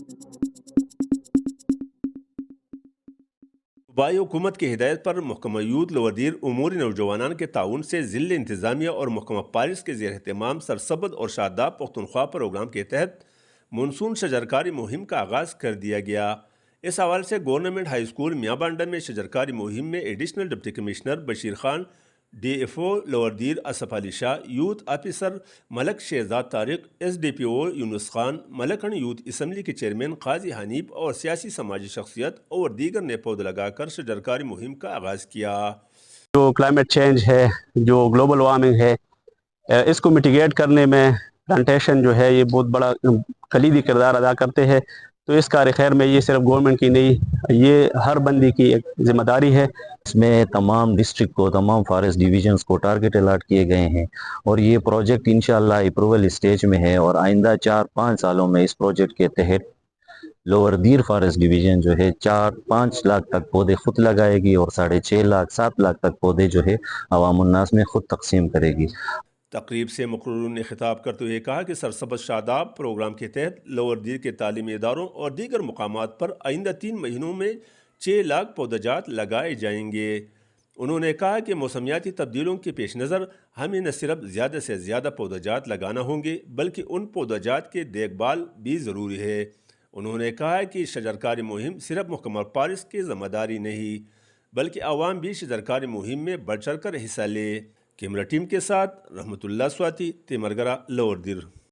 सूबाई हुकूमत की हिदायत पर महकमा यूथ लवदीर उमूर नौजवानान के ताउन से ज़िले इंतज़ामिया और महकमा पारिस के ज़ेर एहतमाम सरसब्द और शादाब पख्तूनख्वा प्रोग्राम के तहत मानसून शजरकारी मुहिम का आगाज़ कर दिया गया। इस हवाले से गवर्नमेंट हाई स्कूल मियाँ बांडा में शजरकारी मुहिम में additional deputy commissioner Bashir Khan, DFO लवरदीर Asaf Ali Shah, youth officer Malik Shahzad Tariq, SDPO Younis Khan, मलकन यूथ असम्बली के चेयरमैन काजी हनीफ और सियासी समाजी शख्सियत और दीगर ने पौध लगाकर शजरकारी मुहिम का आगाज़ किया। जो क्लाइमेट चेंज है, जो ग्लोबल वार्मिंग है, इसको मिटिगेट करने में प्लांटेशन जो है ये बहुत बड़ा कलीदी किरदार अदा करते हैं। तो इस कार्य खैर में ये सिर्फ गवर्नमेंट की नहीं, ये हर बंदी की एक जिम्मेदारी है। इसमें तमाम डिस्ट्रिक्ट को, तमाम फॉरेस्ट डिवीजन्स को टारगेट अलाट किए गए हैं और ये प्रोजेक्ट इंशाल्लाह अप्रूवल स्टेज में है और आइंदा 4-5 सालों में इस प्रोजेक्ट के तहत लोअर दीर फॉरेस्ट डिवीजन जो है 4-5 लाख तक पौधे खुद लगाएगी और 6.5 लाख 7 लाख तक पौधे जो है अवामुन्नास में खुद तकसीम करेगी। तकरीब से मुकर्ररीन ने खिताब करते हुए कहा कि सरसब्ज़ शादाब प्रोग्राम के तहत लोअर दीर के तालीमी इदारों और दीगर मकामात पर आइंदा 3 महीनों में 6 लाख पौधाजात लगाए जाएंगे। उन्होंने कहा कि मौसमियाती तब्दीलियों के पेश नज़र हमें न सिर्फ ज़्यादा से ज़्यादा पौधाजात लगाना होंगे बल्कि उन पौधाजात के देखभाल भी ज़रूरी है। उन्होंने कहा कि शजरकारी मुहिम सिर्फ महकमा पारिस की ज़िम्मेदारी नहीं बल्कि आवाम भी शजरकारी मुहिम में बढ़ चढ़ कर हिस्सा ले। कैमरा टीम के साथ रहमतुल्लाह स्वाति, तेमरगरा, लोअर दीर।